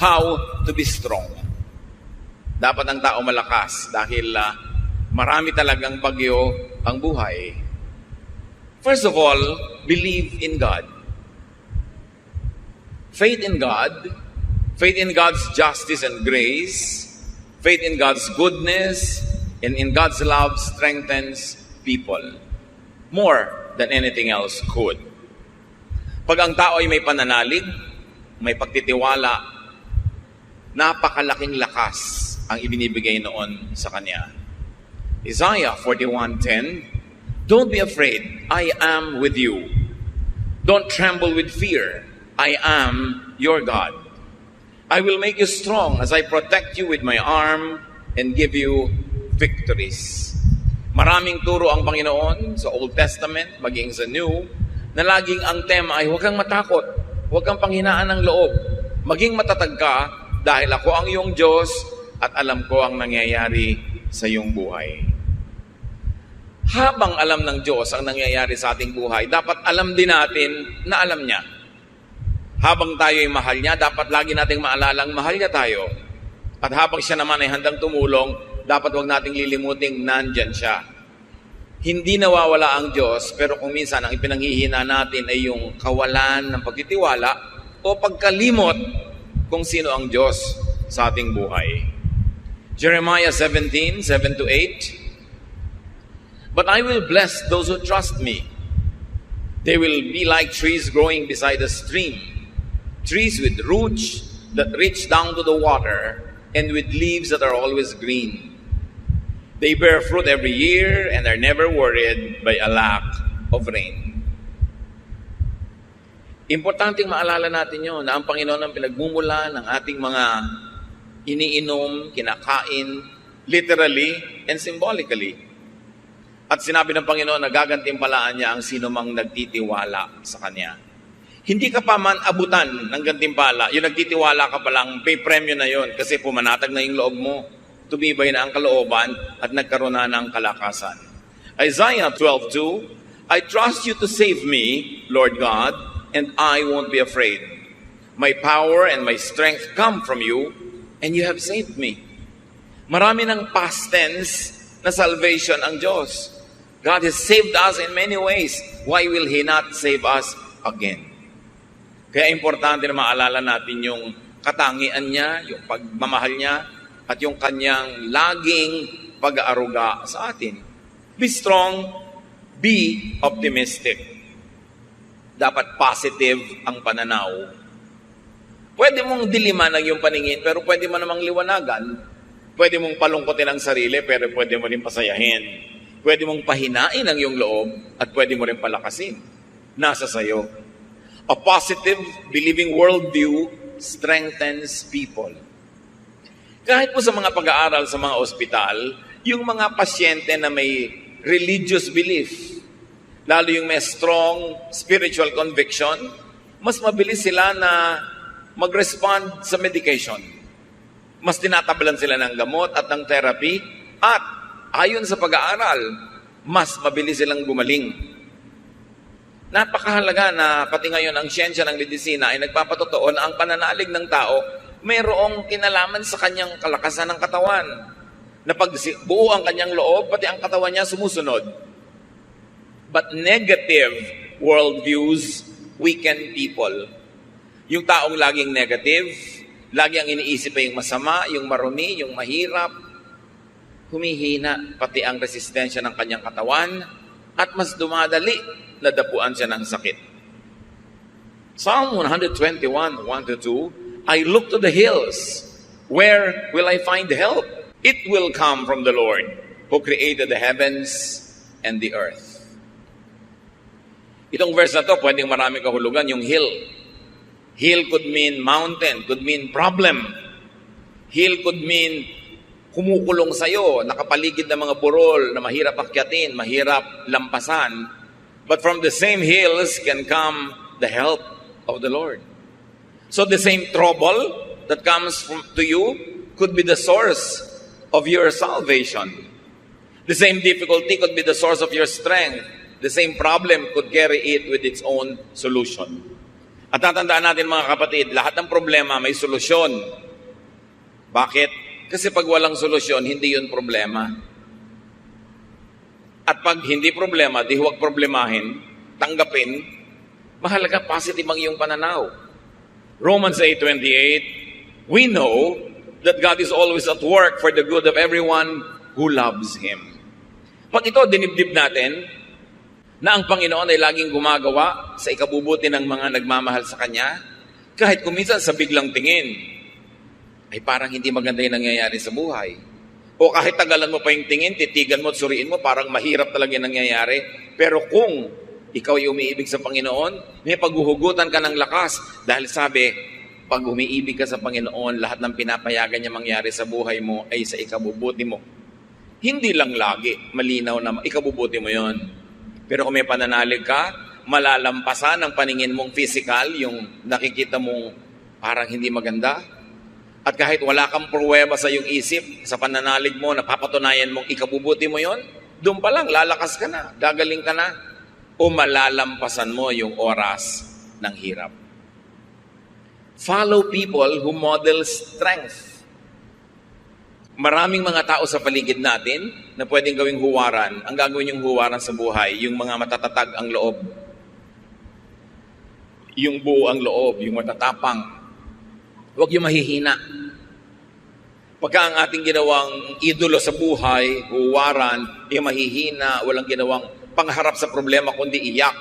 how to be strong. Dapat ang tao malakas dahil marami talagang bagyo ang buhay. First of all, believe in God. Faith in God, faith in God's justice and grace, faith in God's goodness, and in God's love strengthens people more than anything else could. Pag ang tao ay may pananalig, may pagtitiwala, napakalaking lakas ang ibinibigay noon sa kanya. Isaiah 41:10, don't be afraid, I am with you. Don't tremble with fear, I am your God. I will make you strong as I protect you with my arm and give you victories. Maraming turo ang Panginoon sa Old Testament, maging sa New, na laging ang tema ay huwag kang matakot, huwag kang panghinaan ng loob, maging matatag ka dahil ako ang iyong Diyos at alam ko ang nangyayari sa iyong buhay. Habang alam ng Diyos ang nangyayari sa ating buhay, dapat alam din natin na alam niya. Habang tayo ay mahal niya, dapat lagi nating maalalang mahal niya tayo. At habang siya naman ay handang tumulong, dapat huwag nating lilimuting nandyan siya. Hindi nawawala ang Diyos, pero kung minsan ang ipinanghihina natin ay yung kawalan ng pagtitiwala o pagkalimot kung sino ang Diyos sa ating buhay. Jeremiah 17:7-8. But I will bless those who trust me. They will be like trees growing beside a stream, trees with roots that reach down to the water, and with leaves that are always green. They bear fruit every year and are never worried by a lack of rain. Importanteng maalala natin yun na ang Panginoon ang pinagmumula ng ating mga iniinom, kinakain, literally and symbolically. At sinabi ng Panginoon na gagantimpalaan niya ang sino mang nagtitiwala sa Kanya. Hindi ka pa man abutan ng gantimpala, yung nagtitiwala ka pa lang, may premyo na yon kasi pumanatag na yung loob mo, tumibay na ang kalooban at nagkaroon na ng kalakasan. Isaiah 12:2, I trust you to save me, Lord God, and I won't be afraid. My power and my strength come from you, and you have saved me. Marami ng past tense na salvation ang Diyos. God has saved us in many ways. Why will He not save us again? Kaya importante na maalala natin yung katangian niya, yung pagmamahal niya, at yung kanyang laging pag-aaruga sa atin. Be strong, be optimistic. Dapat positive ang pananaw. Pwede mong diliman ang iyong paningin, pero pwede mo namang liwanagan. Pwede mong palungkotin ang sarili, pero pwede mo rin pasayahin. Pwede mong pahinain ang iyong loob, at pwede mo rin palakasin. Nasa sayo. A positive, believing worldview strengthens people. Kahit po sa mga pag-aaral sa mga ospital, yung mga pasyente na may religious belief, lalo yung may strong spiritual conviction, mas mabilis sila na mag-respond sa medication. Mas tinatabalan sila ng gamot at ng therapy, at ayon sa pag-aaral, mas mabilis silang gumaling. Napakahalaga na pati ngayon ang siyensya ng medisina ay nagpapatotoo na ang pananalig ng tao mayroong kinalaman sa kanyang kalakasan ng katawan. Na pag buo ang kanyang loob, pati ang katawan niya sumusunod. But negative worldviews weaken people. Yung taong laging negative, lagi ang iniisip ay yung masama, yung marumi, yung mahirap, humihina pati ang resistensya ng kanyang katawan at mas dumadali na dapuan siya ng sakit. Psalm 121:1-2, I look to the hills. Where will I find help? It will come from the Lord who created the heavens and the earth. Itong verse na to, pwedeng maraming kahulugan, yung hill. Hill could mean mountain, could mean problem. Hill could mean kumukulong sa'yo, nakapaligid ng mga burol na mahirap akyatin, mahirap lampasan. But from the same hills can come the help of the Lord. So the same trouble that comes to you could be the source of your salvation. The same difficulty could be the source of your strength. The same problem could carry it with its own solution. At tatandaan natin mga kapatid, lahat ng problema may solusyon. Bakit? Kasi pag walang solusyon, hindi yun problema. At pag hindi problema, di huwag problemahin, tanggapin, mahalaga positive ang iyong pananaw. Romans 8:28, we know that God is always at work for the good of everyone who loves Him. Pag ito, dinibdib natin na ang Panginoon ay laging gumagawa sa ikabubuti ng mga nagmamahal sa Kanya, kahit kuminsan sa biglang tingin, ay parang hindi maganda yung nangyayari sa buhay. O kahit tagalan mo pa yung tingin, titigan mo at suriin mo, parang mahirap talaga yung nangyayari. Pero kung ikaw ay umiibig sa Panginoon, may paghuhugutan ka ng lakas. Dahil sabi, pag umiibig ka sa Panginoon, lahat ng pinapayagan niya mangyari sa buhay mo ay sa ikabubuti mo. Hindi lang lagi, malinaw na ikabubuti mo yon. Pero kung may pananalig ka, malalampasan ang paningin mong physical, yung nakikita mong parang hindi maganda. At kahit wala kang pruweba sa iyong isip, sa pananalig mo, napapatunayan mong ikabubuti mo yon, doon pa lang, lalakas ka na, gagaling ka na, o malalampasan mo yung oras ng hirap. Follow people who model strength. Maraming mga tao sa paligid natin na pwedeng gawing huwaran. Ang gagawin yung huwaran sa buhay, yung mga matatatag ang loob. Yung buo ang loob, yung matatapang. Huwag yung mahihina. Pagka ang ating ginawang idolo sa buhay, huwaran, yung mahihina, walang ginawang pangharap sa problema kundi iyak,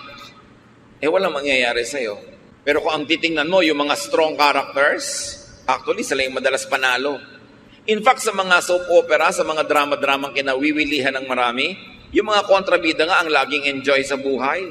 walang mangyayari sa'yo. Pero kung ang titingnan mo, yung mga strong characters, actually, sila yung madalas panalo. In fact, sa mga soap opera, sa mga drama-dramang kinawiwilihan ng marami, yung mga kontrabida nga ang laging enjoy sa buhay.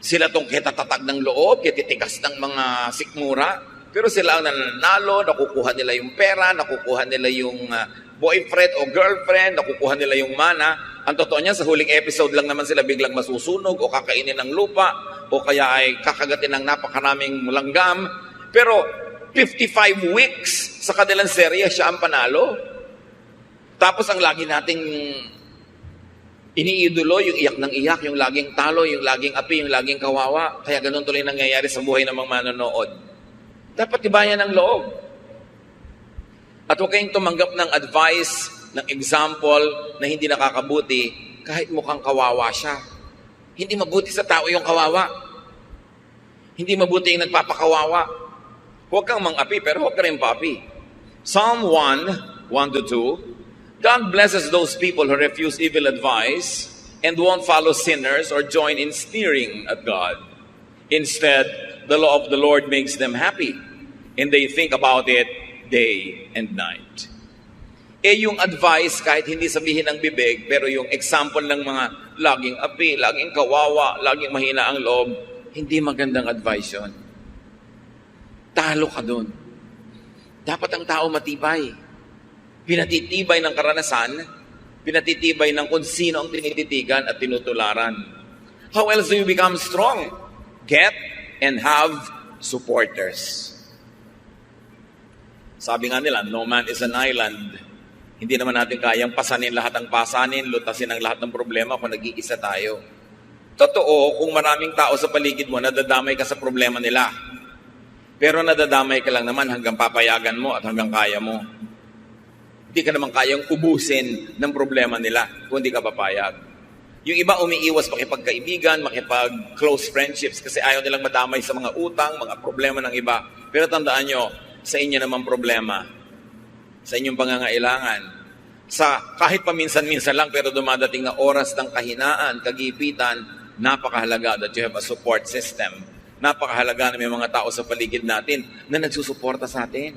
Sila tong kitatatag ng loob, kititigas ng mga sikmura, pero sila ang nananalo, nakukuha nila yung pera, nakukuha nila yung boyfriend o girlfriend, nakukuha nila yung mana. Ang totoo niya, sa huling episode lang naman sila biglang masusunog o kakainin ng lupa o kaya ay kakagatin ng napakaraming langgam. Pero 55 weeks sa kanilang serye, siya ang panalo. Tapos ang lagi nating iniidolo, yung iyak ng iyak, yung laging talo, yung laging api, yung laging kawawa. Kaya ganun tuloy nangyayari sa buhay ng mga manonood. Dapat tibayan ang loob. At huwag kayong tumanggap ng advice, ng example na hindi nakakabuti kahit mukhang kawawa siya. Hindi mabuti sa tao yung kawawa. Hindi mabuti yung nagpapakawawa. Huwag kang mang-api, pero huwag ka rin pa-api. Psalm 1:1-2, God blesses those people who refuse evil advice and won't follow sinners or join in sneering at God. Instead, the law of the Lord makes them happy, and they think about it day and night. Yung advice, kahit hindi sabihin ng bibig, pero yung example ng mga laging api, laging kawawa, laging mahina ang loob, hindi magandang advice yun. Talo ka doon. Dapat ang tao matibay. Pinatitibay ng karanasan, pinatitibay ng kung sino ang tinititigan at tinutularan. How else do you become strong? Get and have supporters. Sabi nga nila, no man is an island. Hindi naman natin kayang pasanin lahat ng pasanin, lutasin ang lahat ng problema kung nag-iisa tayo. Totoo, kung maraming tao sa paligid mo, nadadamay ka sa problema nila. Pero nadadamay ka lang naman hanggang papayagan mo at hanggang kaya mo. Hindi ka naman kayang ubusin ng problema nila kung hindi ka papayag. Yung iba umiiwas makipagkaibigan, makipag-close friendships kasi ayaw nilang madamay sa mga utang, mga problema ng iba. Pero tandaan nyo, sa inyo naman problema, sa inyong pangangailangan, sa kahit paminsan-minsan lang pero dumadating na oras ng kahinaan, kagipitan, napakahalaga that you have a support system. Napakahalaga na may mga tao sa paligid natin na nagsusuporta sa atin.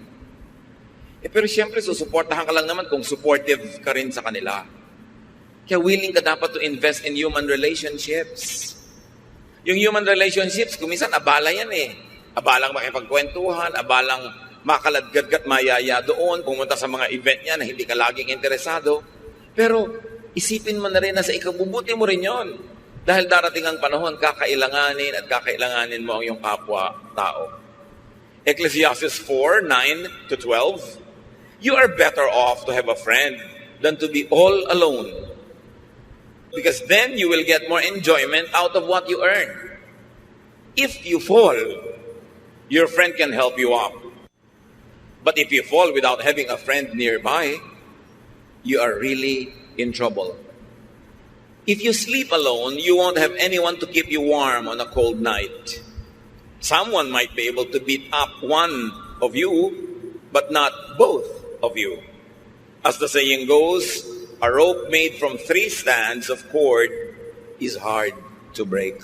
Pero siyempre, susuportahan ka lang naman kung supportive ka rin sa kanila. Kaya willing ka dapat to invest in human relationships. Yung human relationships, kuminsan abala yan eh. Abalang makipagkwentuhan, abalang makaladgadgat mayaya doon, pumunta sa mga event niya na hindi ka laging interesado. Pero isipin mo na rin na sa ikabubuti mo rin yon. Dahil darating ang panahon, kakailanganin at kakailanganin mo ang iyong kapwa-tao. Ecclesiastes 4:9-12, you are better off to have a friend than to be all alone. Because then you will get more enjoyment out of what you earn. If you fall, your friend can help you up. But if you fall without having a friend nearby, you are really in trouble. If you sleep alone, you won't have anyone to keep you warm on a cold night. Someone might be able to beat up one of you, but not both of you. As the saying goes, a rope made from 3 strands of cord is hard to break.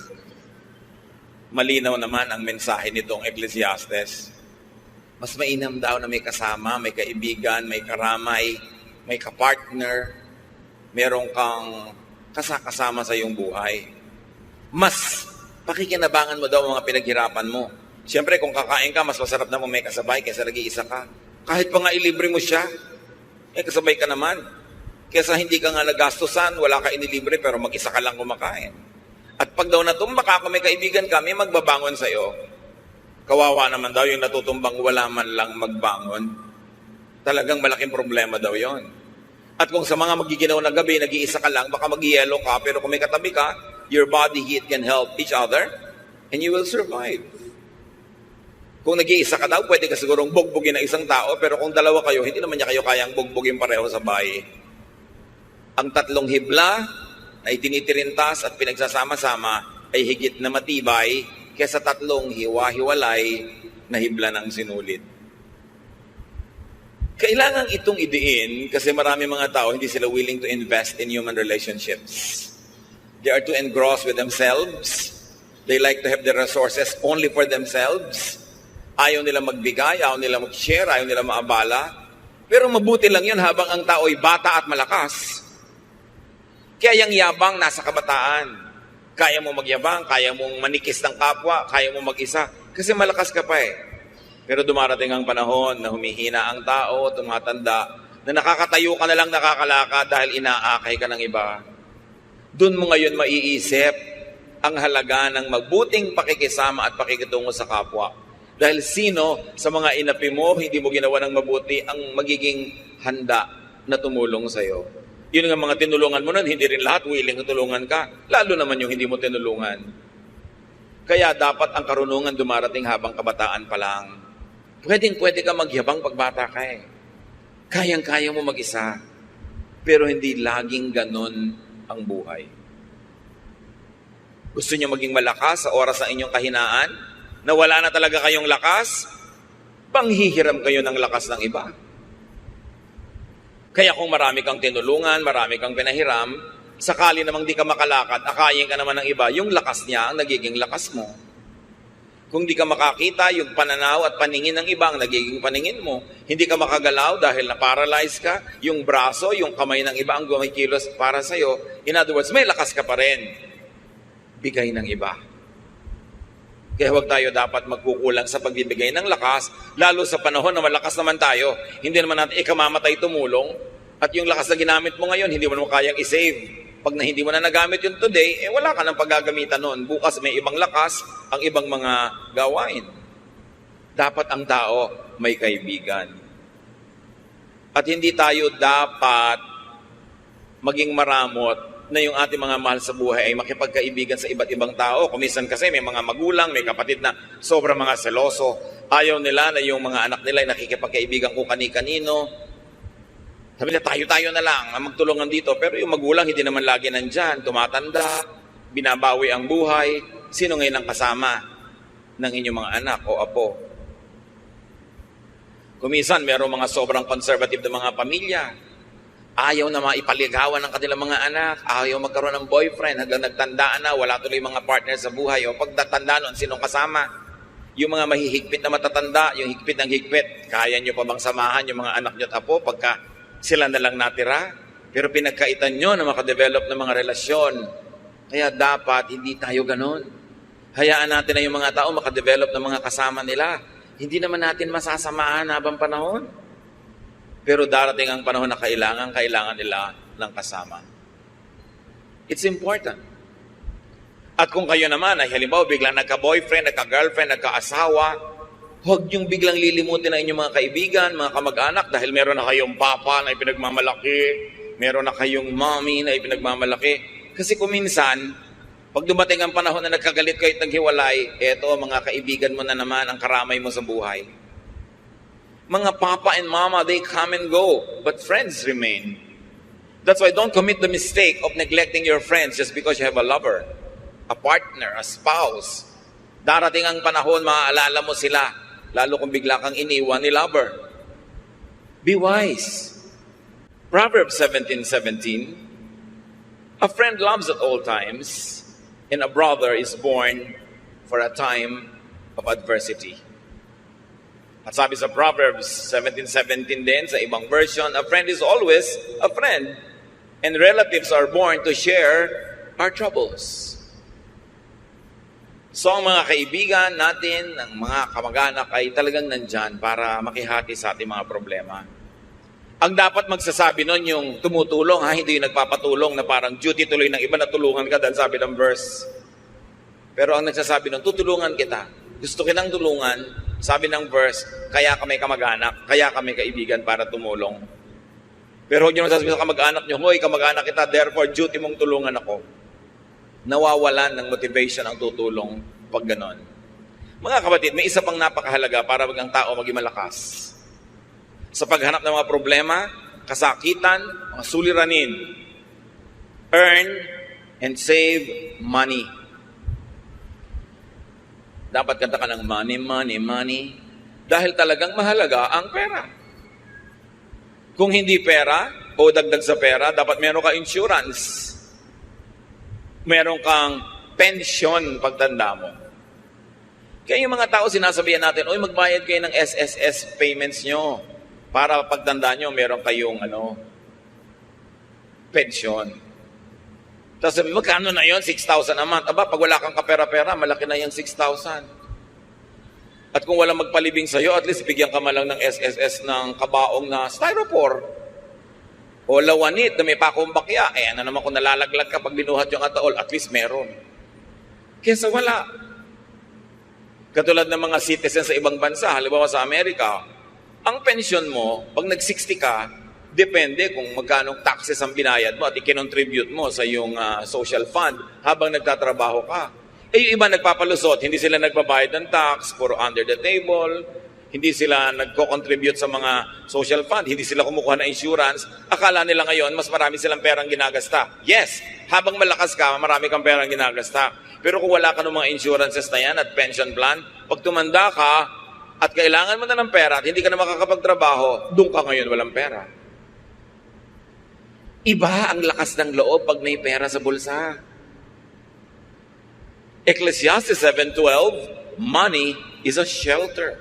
Malinaw naman ang mensahe nitong Ecclesiastes. Mas mainam daw na may kasama, may kaibigan, may karamay, may kapartner, merong kang kasama sa iyong buhay. Mas pakikinabangan mo daw ang mga pinaghirapan mo. Siyempre, kung kakain ka, mas masarap na mo may kasabay kaysa nag-iisa ka. Kahit pa nga ilibre mo siya, kasabay ka naman. Kaysa hindi ka nga nagastusan, wala ka inilibre, pero mag-isa ka lang kumakain. At pag daw natumbak ka, kung may kaibigan ka, may magbabangon sa'yo. Kawawa naman daw yung natutumbang wala man lang magbangon. Talagang malaking problema daw yon. At kung sa mga magiginaw na gabi, nag-iisa ka lang, baka mag-yelo ka, pero kung may katabi ka, your body heat can help each other, and you will survive. Kung nag-iisa ka daw, pwede ka sigurong bugbugin ng isang tao, pero kung dalawa kayo, hindi naman niya kayo kayang bugbugin pareho sa bahay. Ang 3 hibla na itinitirintas at pinagsasama-sama ay higit na matibay kaysa 3 hiwa-hiwalay na hibla ng sinulit. Kailangan itong idiin kasi marami mga tao hindi sila willing to invest in human relationships. They are too engrossed with themselves. They like to have the resources only for themselves. Ayaw nila magbigay, ayaw nila mag-share, ayaw nila maabala. Pero mabuti lang yun habang ang tao ay bata at malakas. Kaya yung yabang nasa kabataan. Kaya mo magyabang, kaya mong manikis ng kapwa, kaya mo mag-isa. Kasi malakas ka pa eh. Pero dumarating ang panahon na humihina ang tao, tumatanda, na nakakatayo ka na lang nakakalakad dahil inaakay ka ng iba. Doon mo ngayon maiisip ang halaga ng mabuting pakikisama at pakikitungo sa kapwa. Dahil sino sa mga inapi mo, hindi mo ginawa ng mabuti ang magiging handa na tumulong sa'yo. Yun nga mga tinulungan mo nun, hindi rin lahat willing tulungan ka. Lalo naman yung hindi mo tinulungan. Kaya dapat ang karunungan dumarating habang kabataan pa lang. Pwede ka magyabang pagbata ka eh. Kayang-kaya mo mag-isa. Pero hindi laging ganon ang buhay. Gusto niyo maging malakas sa oras ng inyong kahinaan? Na wala na talaga kayong lakas? Panghihiram kayo ng lakas ng iba. Kaya kung marami kang tinulungan, marami kang pinahiram, sakali namang di ka makalakad, akayin ka naman ng iba, yung lakas niya ang nagiging lakas mo. Kung di ka makakita, yung pananaw at paningin ng iba ang nagiging paningin mo. Hindi ka makagalaw dahil na-paralyze ka, yung braso, yung kamay ng iba ang gumikilos para sa'yo. In other words, may lakas ka pa rin. Bigay ng iba. Kaya huwag tayo dapat magkukulang sa pagbibigay ng lakas, lalo sa panahon na malakas naman tayo. Hindi naman natin ikamamatay tumulong. At yung lakas na ginamit mo ngayon, hindi mo naman kayang isave. Pag na hindi mo na nagamit yun today, wala ka nang paggagamitan nun. Bukas may ibang lakas, ang ibang mga gawain. Dapat ang tao may kaibigan. At hindi tayo dapat maging maramot na yung ating mga mahal sa buhay ay makipagkaibigan sa iba't ibang tao. Kuminsan kasi may mga magulang, may kapatid na sobrang mga seloso. Ayaw nila na yung mga anak nila ay nakikipagkaibigan kung kani-kanino. Sabi nila, tayo-tayo na lang ang magtulungan dito. Pero yung magulang hindi naman lagi nandyan. Tumatanda, binabawi ang buhay. Sino ngayon ang kasama ng inyong mga anak o apo? Kuminsan, merong mga sobrang conservative na mga pamilya. Ayaw na maipaligawan ng kanilang mga anak. Ayaw magkaroon ng boyfriend hanggang nagtandaan na, wala tuloy mga partner sa buhay. O pag natanda nun, sinong kasama? Yung mga mahihigpit na matatanda, yung higpit ng higpit, kaya nyo pa bang samahan yung mga anak nyo at apo pagka sila na lang natira? Pero pinagkaitan nyo na makadevelop ng mga relasyon. Kaya dapat hindi tayo ganon. Hayaan natin na yung mga tao makadevelop ng mga kasama nila. Hindi naman natin masasamahan habang panahon. Pero darating ang panahon na kailangan nila ng kasama. It's important. At kung kayo naman ay halimbawa biglang nagka-boyfriend, nagka-girlfriend, nagka-asawa, huwag niyong biglang lilimutin ang inyong mga kaibigan, mga kamag-anak dahil meron na kayong papa na ipinagmamalaki, meron na kayong mommy na ipinagmamalaki. Kasi kung minsan, Pag dumating ang panahon na nagkagalit kayo at naghiwalay, eto mga kaibigan mo na naman ang karamay mo sa buhay. Mga papa and mama, they come and go, but friends remain. That's why don't commit the mistake of neglecting your friends just because you have a lover, a partner, a spouse. Darating ang panahon, maaalala mo sila, lalo kung bigla kang iniwan ni lover. Be wise. Proverbs 17:17, a friend loves at all times, and a brother is born for a time of adversity. At sabi sa Proverbs 17:17 din, sa ibang version, a friend is always a friend, and relatives are born to share our troubles. So ang mga kaibigan natin, ang mga kamag-anak ay talagang nandyan para makihati sa ating mga problema. Ang dapat magsasabi nun yung tumutulong, hindi yung nagpapatulong na parang duty tuloy ng iba na tulungan ka dahil sabi ng verse. Pero ang nagsasabi nun, tutulungan kita. Gusto kitang tulungan, sabi ng verse, kaya kami kamag-anak, kaya kami kaibigan para tumulong. Pero huwag nyo nasasabi sa kamag-anak nyo, hoy, kamag-anak kita, therefore duty mong tulungan ako. Nawawalan ng motivation ang tutulong pag ganon. Mga kapatid, may isa pang napakahalaga para ang tao maging malakas. Sa paghanap ng mga problema, kasakitan, mga suliranin, earn and save money. Dapat kanta ka ng money, money, money, dahil talagang mahalaga ang pera. Kung hindi pera, o dagdag sa pera, dapat meron ka insurance. Meron kang pension pagtanda mo. Kaya yung mga tao sinasabihan natin, oy, magbayad kayo ng SSS payments nyo para pagtanda nyo, meron kayong pension. Tapos sabi, magkano na yun? 6,000 a month. Aba, pag wala kang kapera-pera, malaki na yung 6,000. At kung walang magpalibing sa'yo, at least bigyan ka man lang ng SSS ng kabaong na styrofoam. O lawanit na may pakong bakya. Ano naman kung nalalaglag ka pag binuhat yung ataol, at least meron. Kesa wala. Katulad ng mga citizens sa ibang bansa, halimbawa sa Amerika, ang pension mo, pag nag-60 ka, depende kung magkano taxes ang binayad mo at ikinontribute mo sa iyong social fund habang nagtatrabaho ka. Yung iba nagpapalusot, hindi sila nagbabayad ng tax, puro under the table, hindi sila nagko-contribute sa mga social fund, hindi sila kumukuha ng insurance. Akala nila ngayon, mas marami silang perang ginagasta. Yes, habang malakas ka, marami kang perang ginagasta. Pero kung wala ka ng mga insurances na yan at pension plan, pag tumanda ka at kailangan mo na ng pera at hindi ka na makakapagtrabaho, doon ka ngayon walang pera. Iba ang lakas ng loob pag may pera sa bulsa. Ecclesiastes 7:12, money is a shelter.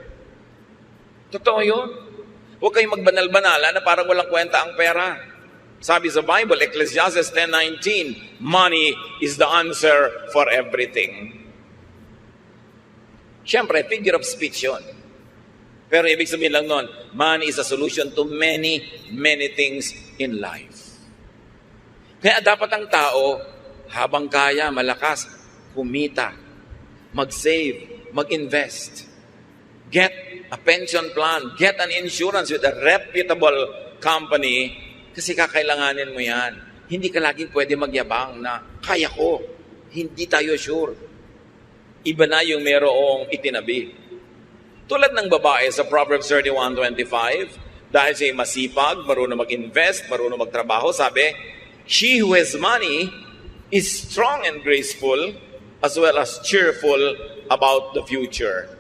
Totoo yun. Huwag kayong magbanal-banala na parang walang kwenta ang pera. Sabi sa Bible, Ecclesiastes 10:19, money is the answer for everything. Siyempre, figure of speech yun. Pero ibig sabihin lang nun, money is a solution to many, many things in life. Kaya dapat ang tao, habang kaya, malakas, kumita, mag-save, mag-invest, get a pension plan, get an insurance with a reputable company, kasi kakailanganin mo yan. Hindi ka laging pwede magyabang na, kaya ko, hindi tayo sure. Iba na yung merong itinabi. Tulad ng babae sa Proverbs 31:25, dahil siya masipag, marunong mag-invest, marunong magtrabaho, sabi, she who has money is strong and graceful, as well as cheerful about the future.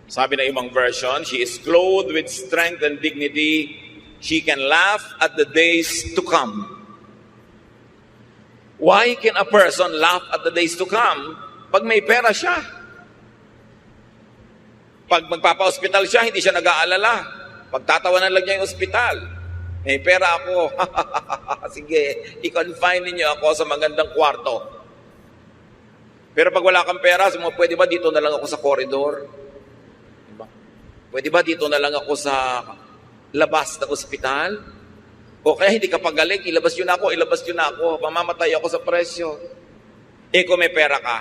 Sabi na ibang version, she is clothed with strength and dignity. She can laugh at the days to come. Why can a person laugh at the days to come? Pag may pera siya. Pag magpapa-hospital siya, hindi siya nag-aalala. Pagtatawanan lang niya yung ospital. May pera ako. Sige, i-confine niyo ako sa magandang kwarto. Pero pag wala kang pera, pwede ba dito na lang ako sa corridor? Diba? Pwede ba dito na lang ako sa labas ng ospital? O kaya hindi ka pagaling, ilabas yun na ako, mamamatay ako sa presyo. Kung may pera ka,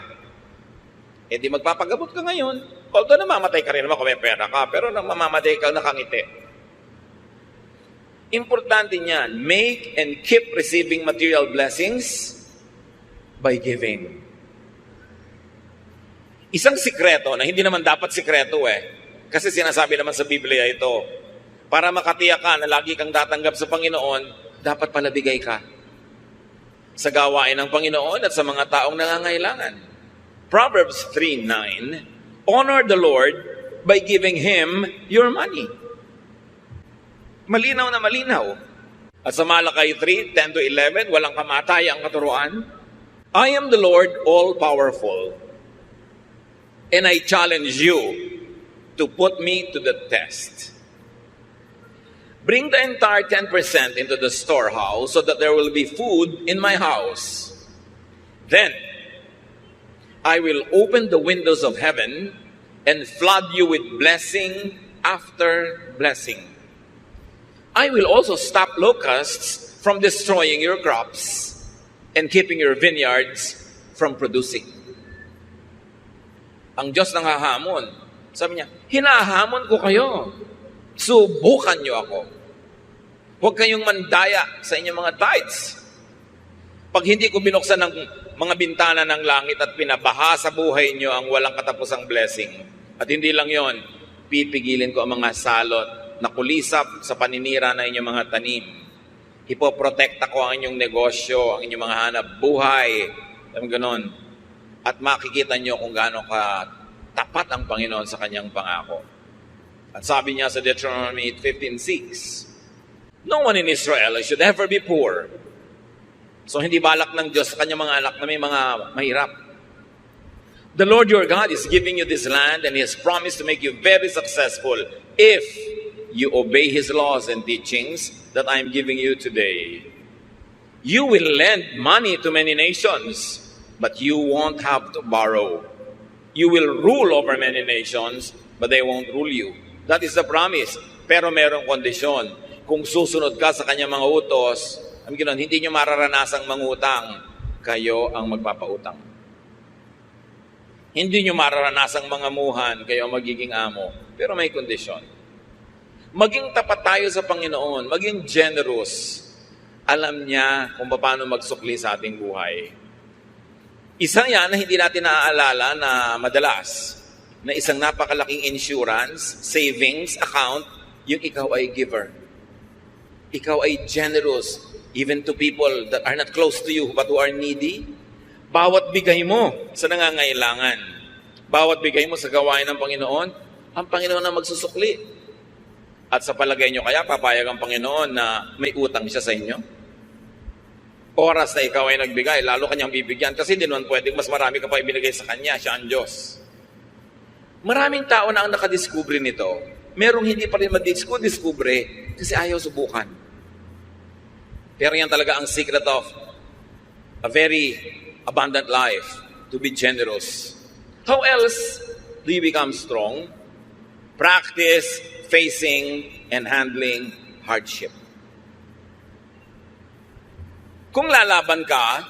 di magpapagamot ka ngayon. Although namamatay ka rin naman kung may pera ka, pero mamamatay ka nakangiti. Importante niyan, make and keep receiving material blessings by giving. Isang sikreto na hindi naman dapat sikreto kasi sinasabi naman sa Biblia ito, para makatiyak ka na lagi kang tatanggap sa Panginoon, dapat pala bigay ka sa gawain ng Panginoon at sa mga taong nangangailangan. Proverbs 3:9, honor the Lord by giving Him your money. Malinaw na malinaw. At sa Malakay 3:10-11, walang kamatay ang katuruan. I am the Lord all-powerful, and I challenge you to put me to the test. Bring the entire 10% into the storehouse so that there will be food in my house. Then I will open the windows of heaven and flood you with blessing after blessing. I will also stop locusts from destroying your crops and keeping your vineyards from producing. Ang Diyos nang hahamon. Sabi niya, hinahamon ko kayo. Subukan niyo ako. Huwag kayong mandaya sa inyong mga tithes. Pag hindi ko binuksan ng mga bintana ng langit at pinabaha sa buhay niyo ang walang katapusang blessing. At hindi lang yon, pipigilin ko ang mga salot na kulisap sa paninira na inyong mga tanim. Hipoprotekta ko ang inyong negosyo, ang inyong mga hanap buhay. Ganon. At makikita nyo kung gaano ka tapat ang Panginoon sa kanyang pangako. At sabi niya sa Deuteronomy 15:6, no one in Israel should ever be poor. So hindi balak ng Diyos sa kanyang mga anak na may mga mahirap. The Lord your God is giving you this land and He has promised to make you very successful if you obey His laws and teachings that I am giving you today. You will lend money to many nations, but you won't have to borrow. You will rule over many nations, but they won't rule you. That is the promise. Pero merong kondisyon. Kung susunod ka sa kanyang mga utos, hindi nyo mararanasang mangutang, kayo ang magpapautang. Hindi nyo mararanasang mangamuhan, kayo ang magiging amo. Pero may kondisyon. Maging tapat tayo sa Panginoon, maging generous. Alam niya kung paano magsukli sa ating buhay. Isa yan na hindi natin naaalala na madalas, na isang napakalaking insurance, savings account, yung ikaw ay giver. Ikaw ay generous, even to people that are not close to you but who are needy. Bawat bigay mo sa nangangailangan, bawat bigay mo sa gawain ng Panginoon, ang Panginoon na magsusukli. At sa palagay nyo kaya, papayag ang Panginoon na may utang siya sa inyo? Oras na ikaw ay nagbigay, lalo kanyang bibigyan. Kasi hindi naman pwedeng mas marami ka pa ibinigay sa kanya, siya ang Diyos. Maraming tao na ang nakadiskubre nito. Merong hindi pa rin madiskubre kasi ayaw subukan. Pero yan talaga ang secret of a very abundant life, to be generous. How else do you become strong? Practice facing and handling hardship. Kung lalaban ka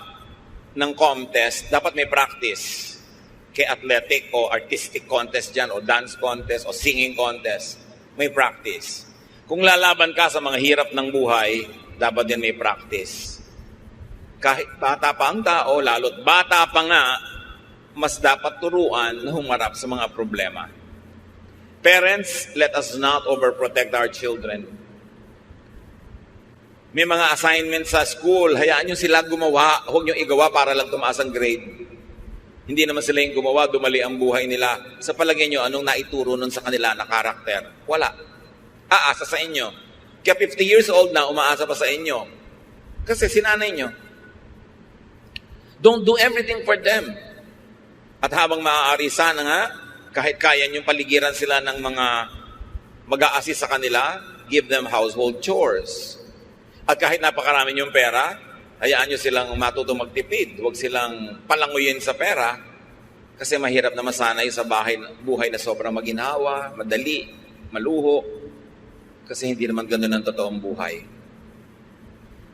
ng contest, dapat may practice. Kay athletic o artistic contest dyan, o dance contest, o singing contest, may practice. Kung lalaban ka sa mga hirap ng buhay, dapat din may practice. Kahit bata pa ang tao, lalo't bata pa nga, mas dapat turuan na humarap sa mga problema. Parents, let us not overprotect our children. May mga assignment sa school, hayaan nyo sila gumawa, huwag nyo igawa para lang tumaas ang grade. Hindi naman sila yung gumawa, dumali ang buhay nila. Sa palagay nyo, anong naituro nun sa kanila na karakter? Wala. Aasa sa inyo. Kaya 50 years old na, umaasa pa sa inyo. Kasi sinanay nyo. Don't do everything for them. At habang maaari sana nga, kahit kaya nyong paligiran sila ng mga mag-a-assist sa kanila, give them household chores. At kahit napakarami yung pera, hayaan nyo silang matutong magtipid. Huwag silang palanguyin sa pera kasi mahirap na masanay sa buhay na sobrang maginhawa, madali, maluho. Kasi hindi naman ganun ang totoong buhay.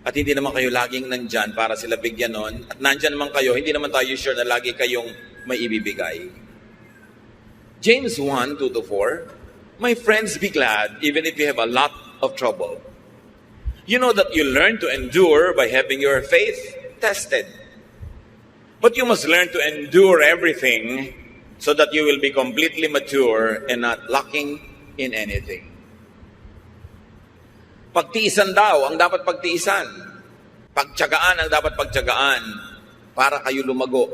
At hindi naman kayo laging nandyan para sila bigyan nun. At nandyan naman kayo, hindi naman tayo sure na lagi kayong may ibibigay. James 1:2-4, my friends, be glad even if you have a lot of trouble. You know that you learn to endure by having your faith tested. But you must learn to endure everything so that you will be completely mature and not lacking in anything. Pagtiisan daw ang dapat pagtiisan. Pagtiyagaan ang dapat pagtiyagaan para kayo lumago.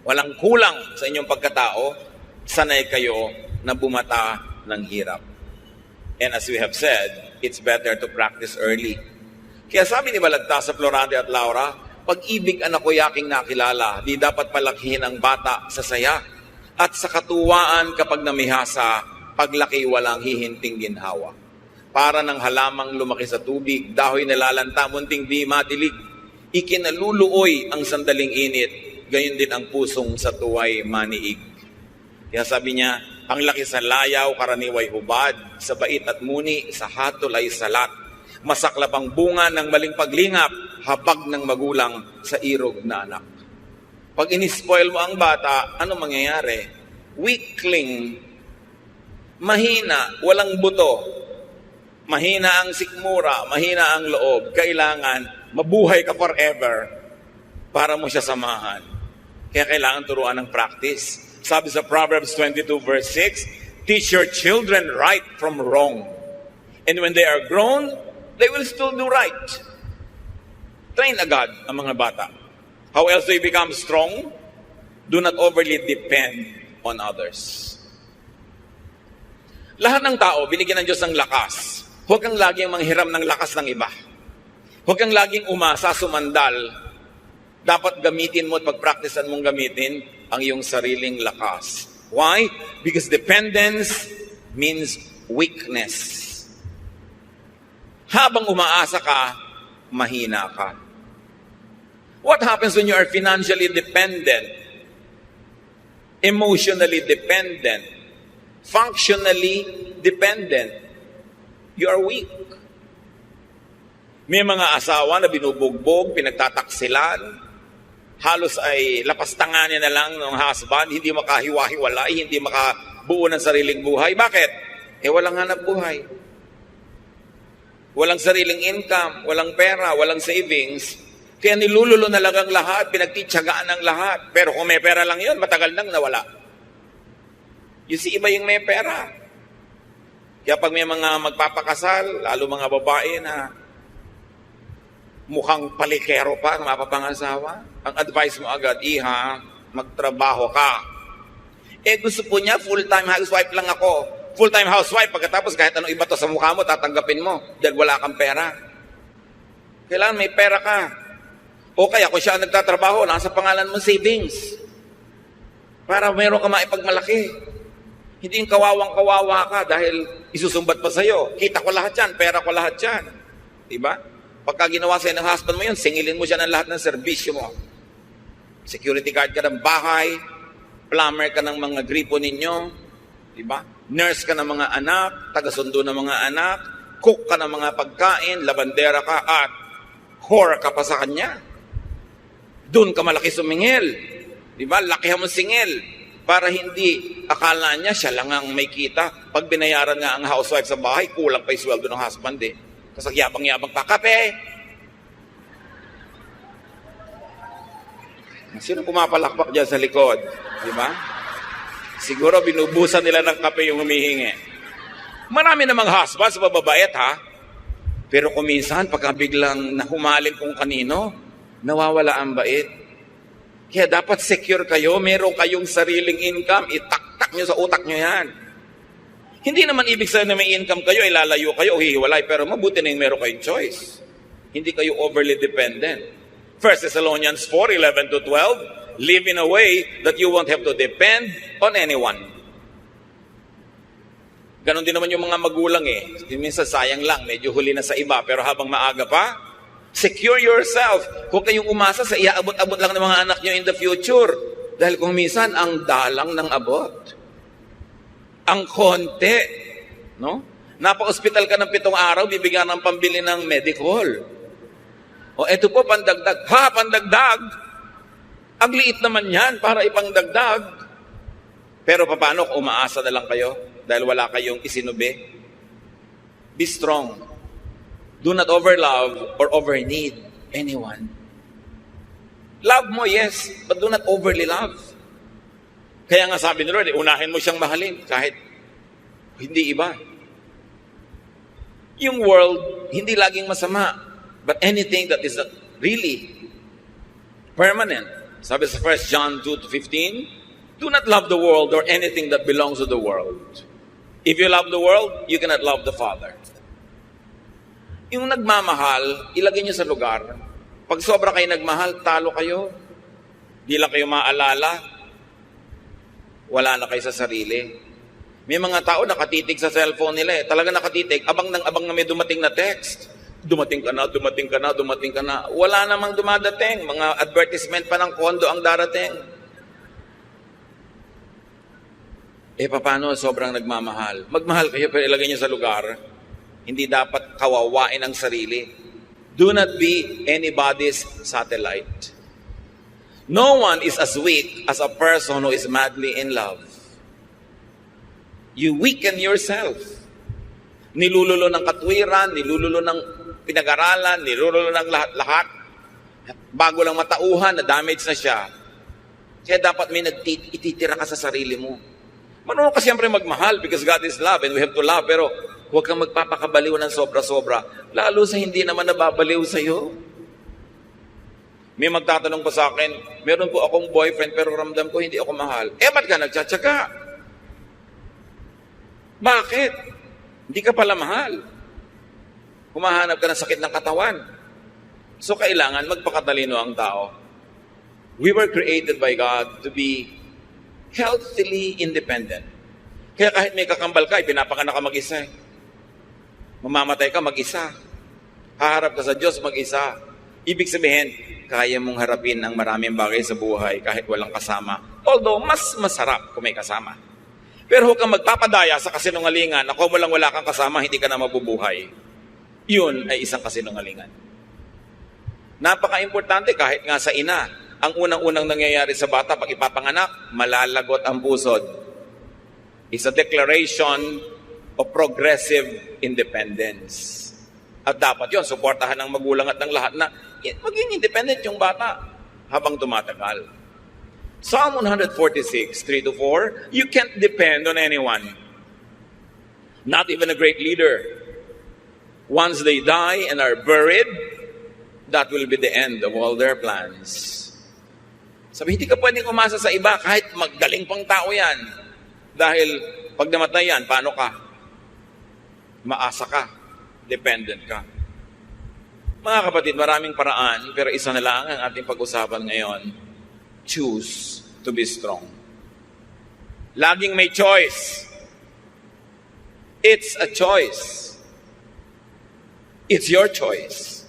Walang kulang sa inyong pagkatao, sanay kayo na bumata ng hirap. And as we have said, it's better to practice early. Kaya sabi ni Balagtas sa Florante at Laura, pag-ibig anak ko yaking nakilala, di dapat palakihin ang bata sa saya. At sa katuwaan kapag namihasa, paglaki walang hihinting ginhawa. Para ng halamang lumaki sa tubig, dahoy nalalanta, munting di madilig. Ikinaluluoy ang sandaling init, gayon din ang pusong sa tuway maniig. Kaya sabi niya, ang laki sa layaw, karaniway hubad, sa bait at muni, sa hatol ay salat. Masaklap ang bunga ng maling paglingap, habag ng magulang sa irog na anak. Pag inispoil mo ang bata, ano mangyayari? Weakling, mahina, walang buto. Mahina ang sikmura, mahina ang loob. Kailangan mabuhay ka forever para mo siya samahan. Kaya kailangan turuan ng practice. Sabi sa Proverbs 22 verse 6, teach your children right from wrong. And when they are grown, they will still do right. Train agad ang mga bata. How else do you become strong? Do not overly depend on others. Lahat ng tao, binigyan ng Diyos ng lakas. Huwag kang laging manghiram ng lakas ng iba. Huwag kang laging umasa, sumandal. Dapat gamitin mo at pag-practicean mong gamitin ang iyong sariling lakas. Why? Because dependence means weakness. Habang umaasa ka, mahina ka. What happens when you are financially dependent, emotionally dependent, functionally dependent? You are weak. May mga asawa na binubugbog, pinagtataksilan, halos ay lapastanganin na lang ng husband, hindi makahiwa-hiwalay, hindi makabuo ng sariling buhay. Bakit? Walang hanap buhay. Walang sariling income, walang pera, walang savings. Kaya nilululo na lang ang lahat, pinagtitsagaan ang lahat. Pero kung may pera lang yun, matagal nang nawala. You see, iba yung may pera. Kaya pag may mga magpapakasal, lalo mga babae na mukhang palikero pa, mapapangasawa, ang advice mo agad, iha, magtrabaho ka. Gusto po niya, full-time housewife lang ako. Full-time housewife, pagkatapos kahit anong iba to sa mukha mo, tatanggapin mo dahil wala kang pera. Kailangan may pera ka. O kaya kung siya nagtatrabaho, nasa pangalan mo savings. Para meron ka maipagmalaki. Hindi yung kawawang-kawawa ka dahil isusumbat pa sa'yo. Kita ko lahat yan, pera ko lahat yan. Diba? Pagka ginawa sa'yo ng husband mo yun, singilin mo siya ng lahat ng serbisyo mo. Security guard ka ng bahay, plumber ka ng mga gripo ninyo, diba? Nurse ka ng mga anak, taga-sundo ng mga anak, cook ka ng mga pagkain, labandera ka, at whore ka pa sa kanya. Doon ka malaki sumingil. Diba? Lakihan mo singil. Para hindi akala niya siya lang ang may kita. Pag binayaran nga ang housewife sa bahay, kulang pa yung sweldo ng husband eh. Kasi yabang-yabang pa, kape! Sino pumapalakpak dyan sa likod? Di ba? Siguro binubusan nila ng kape yung humihingi. Marami namang husbands, mababait ha? Pero kung minsan, pagka biglang nahumalin kung kanino, nawawala ang bait. Kaya dapat secure kayo, meron kayong sariling income, itaktak nyo sa utak nyo yan. Hindi naman ibig sabihin na may income kayo, ilalayo kayo o hihiwalay, pero mabuti na yung meron kayong choice. Hindi kayo overly dependent. 1 Thessalonians 4:11-12, live in a way that you won't have to depend on anyone. Ganon din naman yung mga magulang eh. Minsan sayang lang, medyo huli na sa iba, pero habang maaga pa, secure yourself. Huwag kayong umasa sa iaabot-abot lang ng mga anak nyo in the future. Dahil kung minsan, ang dalang ng abot. Ang konti. No? Napa-hospital ka ng 7 araw, bibigyan ng pambili ng medical. O eto po, pandagdag. Ha, pandagdag? Ang liit naman yan para ipangdagdag. Pero paano kung umaasa na lang kayo dahil wala kayong isinubi? Be strong. Do not overlove or overneed anyone. Love mo, yes, but do not overly love. Kaya nga sabi ni Lord, unahin mo siyang mahalin kahit hindi iba. Yung world, hindi laging masama, but anything that is really permanent. Sabi sa 1 John 2:15, do not love the world or anything that belongs to the world. If you love the world, you cannot love the Father. Yung nagmamahal, ilagay niyo sa lugar. Pag sobra kayo nagmahal, talo kayo. Di lang kayo maalala. Wala na kayo sa sarili. May mga tao nakatitig sa cellphone nila eh. Talaga nakatitig. Abang na may dumating na text. Dumating ka na, dumating ka na, dumating ka na. Wala namang dumadating. Mga advertisement pa ng kondo ang darating. Paano sobrang nagmamahal? Magmahal kayo pero ilagay niyo sa lugar. Hindi dapat kawawain ang sarili. Do not be anybody's satellite. No one is as weak as a person who is madly in love. You weaken yourself. Nilululo ng katwiran, nilululo ng pinag-aralan, nilululo ng lahat-lahat. Bago lang matauhan, na-damage na siya. Kaya dapat may ititira ka sa sarili mo. Marunong ka siyempre magmahal because God is love and we have to love. Pero huwag kang magpapakabaliw ng sobra-sobra. Lalo sa hindi naman nababaliw sa'yo. May magtatanong pa sa akin, meron po akong boyfriend pero ramdam ko hindi ako mahal. Ba't ka nagtsatsaga? Bakit? Hindi ka pala mahal. Humahanap ka ng sakit ng katawan. So kailangan magpakatalino ang tao. We were created by God to be healthily independent. Kaya kahit may kakambal ka, pinapakanak ka mag-isa. Mamamatay ka mag-isa. Haharap ka sa Diyos mag-isa. Ibig sabihin, kaya mong harapin ang maraming bagay sa buhay kahit walang kasama. Although, mas masarap kung may kasama. Pero huwag kang magpapadaya sa kasinungalingan na kung wala kang kasama, hindi ka na mabubuhay. Yun ay isang kasinungalingan. Napaka-importante kahit nga sa ina. Ang unang-unang nangyayari sa bata pag ipapanganak, malalagot ang pusod. It's a declaration of progressive independence. At dapat yon suportahan ng magulang at ng lahat na maging independent yung bata habang tumatagal. Psalm 146, 3-4, you can't depend on anyone. Not even a great leader. Once they die and are buried, that will be the end of all their plans. Sabi, hindi ka pwedeng umasa sa iba kahit magaling pang tao yan. Dahil pag namatay yan, paano ka? Maasa ka. Dependent ka. Mga kapatid, maraming paraan, pero isa na lang ang ating pag-usapan ngayon. Choose to be strong. Laging may choice. It's a choice. It's your choice.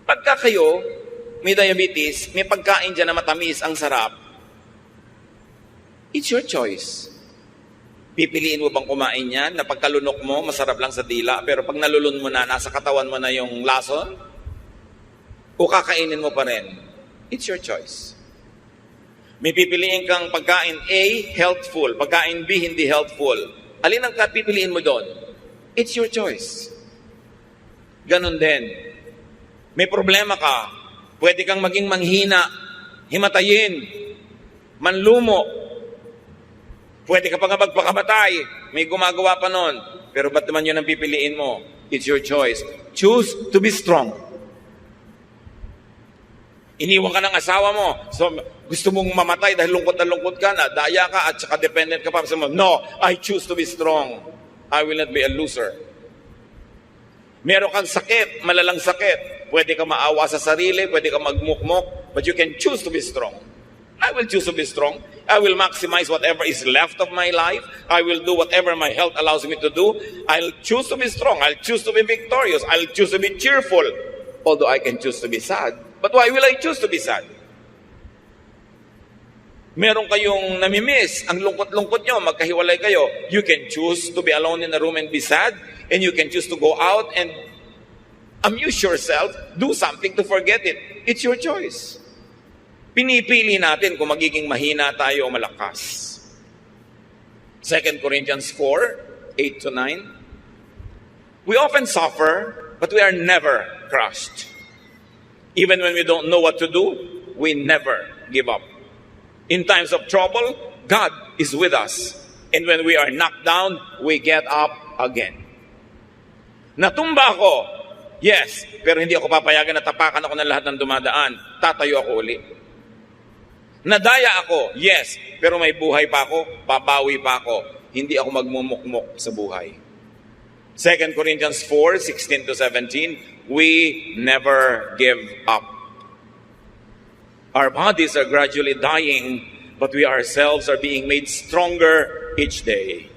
Pagka kayo may diabetes, may pagkain dyan na matamis, ang sarap, it's your choice. Pipiliin mo bang kumain yan na pagkalunok mo, masarap lang sa dila, pero pag nalulun mo na, nasa katawan mo na yung lason? O kakainin mo pa rin? It's your choice. May pipiliin kang pagkain A, healthful. Pagkain B, hindi healthful. Alin ang pipiliin mo doon? It's your choice. Ganon din. May problema ka. Pwede kang maging manghina, himatayin, manlumo. Pwede ka pa nga magpakamatay. May gumagawa pa nun. Pero ba't naman yun ang pipiliin mo? It's your choice. Choose to be strong. Iniwan ka ng asawa mo. So, gusto mong mamatay dahil lungkot na lungkot ka na, daya ka at saka dependent ka pa. So, no, I choose to be strong. I will not be a loser. Meron kang sakit, malalang sakit. Pwede ka maawa sa sarili, pwede ka magmukmok, but you can choose to be strong. I will choose to be strong. I will maximize whatever is left of my life. I will do whatever my health allows me to do. I'll choose to be strong. I'll choose to be victorious. I'll choose to be cheerful. Although I can choose to be sad. But why will I choose to be sad? Meron kayong namimiss, ang lungkot-lungkot nyo, magkahiwalay kayo. You can choose to be alone in a room and be sad. And you can choose to go out and amuse yourself, do something to forget it. It's your choice. Pinipili natin kung magiging mahina tayo o malakas. 2 Corinthians 4, 8-9. We often suffer, but we are never crushed. Even when we don't know what to do, we never give up. In times of trouble, God is with us. And when we are knocked down, we get up again. Natumba ako, yes, pero hindi ako papayagan na tapakan ako ng lahat ng dumadaan. Tatayo ako uli. Nadaya ako, yes, pero may buhay pa ako, babawi pa ako. Hindi ako magmumukmok sa buhay. 2 Corinthians 4:16-17, we never give up. Our bodies are gradually dying, but we ourselves are being made stronger each day.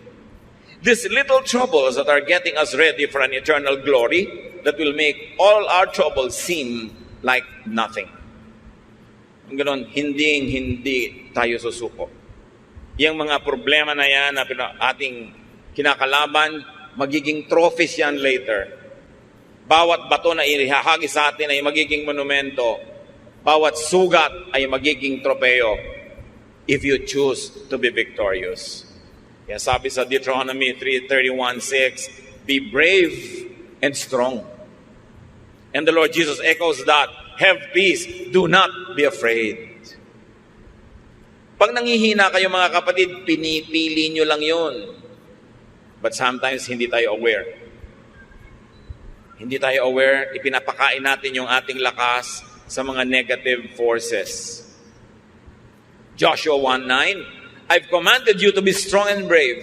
These little troubles that are getting us ready for an eternal glory that will make all our troubles seem like nothing. Ang ganon, hindi tayo susuko. Yung mga problema na yan na ating kinakalaban, magiging trophies yan later. Bawat bato na ihahagi sa atin ay magiging monumento. Bawat sugat ay magiging tropeo if you choose to be victorious. Kaya sabi sa Deuteronomy 3:31-6, be brave and strong. And the Lord Jesus echoes that, have peace, do not be afraid. Pag nangihina kayo mga kapatid, pinipili nyo lang yun. But sometimes hindi tayo aware. Hindi tayo aware, ipinapakain natin yung ating lakas sa mga negative forces. Joshua 1:9, I've commanded you to be strong and brave.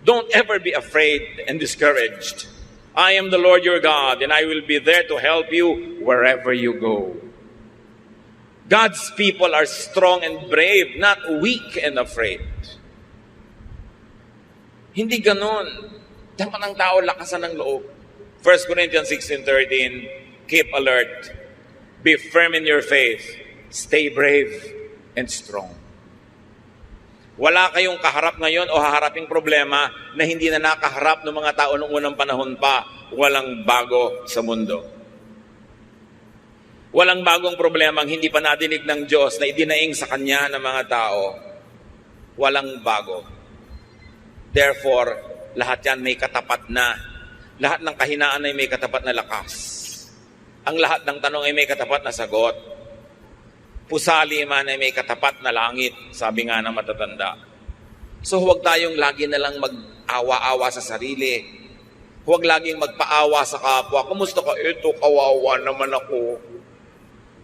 Don't ever be afraid and discouraged. I am the Lord your God, and I will be there to help you wherever you go. God's people are strong and brave, not weak and afraid. Hindi ganun. Dapat ng tao lakasan ng loob. 1 Corinthians 16:13, keep alert. Be firm in your faith. Stay brave and strong. Wala kayong kaharap ngayon o haharaping problema na hindi na nakaharap ng mga tao noong unang panahon pa. Walang bago sa mundo. Walang bagong problema ang hindi pa nadinig ng Diyos na idinaing sa Kanya ng mga tao. Walang bago. Therefore, lahat yan may katapat na. Lahat ng kahinaan ay may katapat na lakas. Ang lahat ng tanong ay may katapat na sagot. Pusali man ay may katapat na langit, sabi nga ng matatanda. So huwag tayong lagi na lang mag-awa-awa sa sarili. Huwag laging magpaawa sa kapwa. Kumusta ka? Eto, kawawa naman ako.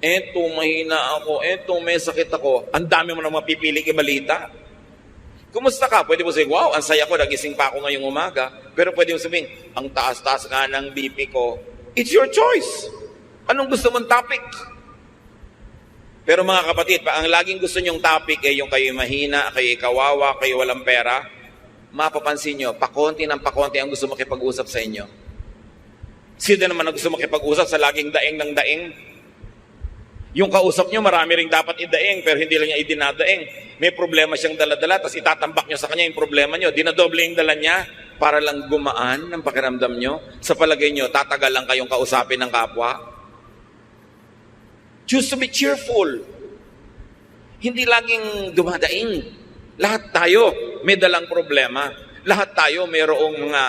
Eto, mahina ako. Eto, may sakit ako. Ang dami mo na mapipiling ibalita. Kumusta ka? Pwede mo sabihin, wow, ang saya ko, nagising pa ako ngayong umaga. Pero pwede mo sabihin, ang taas-taas nga ng BP ko. It's your choice. Anong gusto mong topic? Pero mga kapatid, ang laging gusto nyong topic ay yung kayo mahina, kayo kawawa, kayo walang pera, mapapansin nyo, pakonti ng pakonti ang gusto makipag-usap sa inyo. Sino naman ang gusto makipag-usap sa laging daing ng daing? Yung kausap nyo, marami ring dapat idaing, pero hindi lang niya idinadaing. May problema siyang dala-dala, tapos itatambak nyo sa kanya yung problema nyo. Dinadoble yung dala niya para lang gumaan ng pakiramdam nyo. Sa palagay nyo, tatagal lang kayong kausapin ng kapwa. Choose to be cheerful. Hindi laging dumadaing. Lahat tayo may dalang problema. Lahat tayo mayroong mga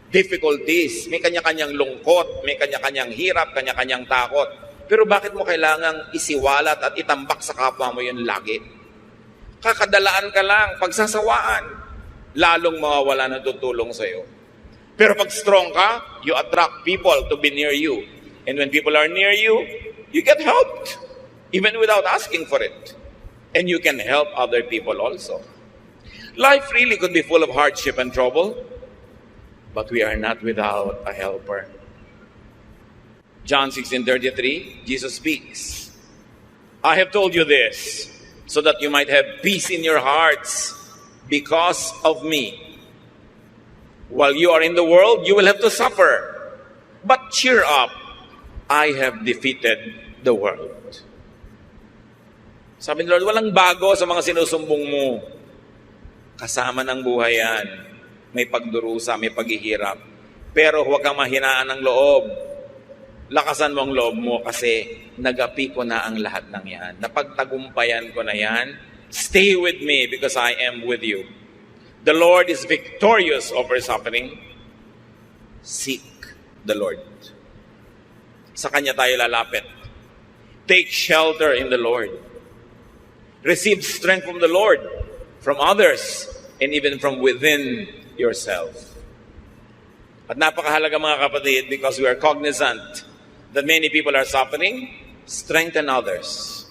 difficulties. May kanya-kanyang lungkot, may kanya-kanyang hirap, kanya-kanyang takot. Pero bakit mo kailangang isiwalat at itambak sa kapwa mo yun lagi? Kakadalaan ka lang, pagsasawaan, lalong mawawala ng tutulong sa'yo. Pero pag strong ka, you attract people to be near you. And when people are near you, you get helped, even without asking for it. And you can help other people also. Life really could be full of hardship and trouble, but we are not without a helper. John 16:33, Jesus speaks. I have told you this, so that you might have peace in your hearts because of me. While you are in the world, you will have to suffer. But cheer up, I have defeated the world. Sabi ni Lord, walang bago sa mga sinusumbong mo. Kasama ng buhay yan. May pagdurusa, may paghihirap. Pero huwag kang mahinaan ng loob. Lakasan mo ang loob mo kasi nagapi ko na ang lahat ng yan. Napagtagumpayan ko na yan. Stay with me because I am with you. The Lord is victorious over suffering. Seek the Lord. sa Kanya tayo lalapit. Take shelter in the Lord. Receive strength from the Lord, from others, and even from within yourself. At napakahalaga mga kapatid, because we are cognizant that many people are suffering, strengthen others.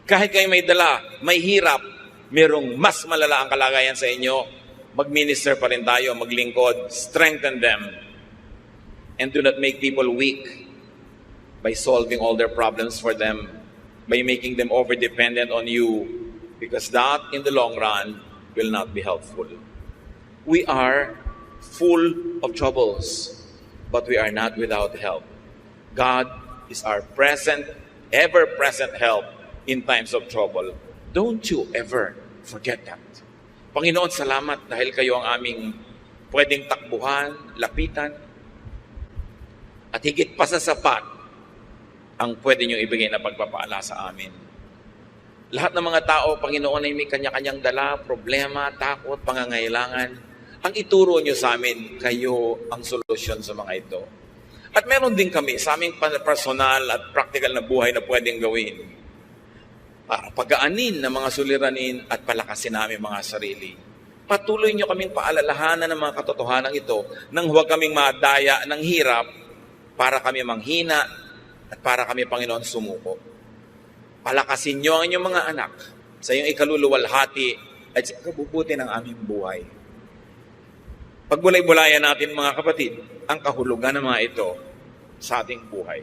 Kahit kayo may dala, may hirap, mayroong mas malala ang kalagayan sa inyo, mag-minister pa rin tayo, maglingkod, strengthen them. And do not make people weak by solving all their problems for them, by making them over-dependent on you, because that, in the long run, will not be helpful. We are full of troubles, but we are not without help. God is our present, ever-present help in times of trouble. Don't you ever forget that. Panginoon, salamat dahil kayo ang aming pwedeng takbuhan, lapitan, at higit pa sa sapat ang pwede nyo ibigay na pagpapaala sa amin. Lahat ng mga tao, Panginoon, ay may kanya-kanyang dala, problema, takot, pangangailangan. Ang ituro nyo sa amin, kayo ang solusyon sa mga ito. At meron din kami sa aming personal at practical na buhay na pwedeng gawin para pagaanin ng mga suliranin at palakasin namin mga sarili. Patuloy nyo kaming paalalahanan ng mga katotohanan ito nang huwag kaming madaya ng hirap para kami manghina at para kami, Panginoon, sumuko. Palakasin nyo ang inyong mga anak sa iyong ikaluluwalhati at sa kabubuti ng aming buhay. Pagbulay-bulayan natin, mga kapatid, ang kahulugan ng mga ito sa ating buhay.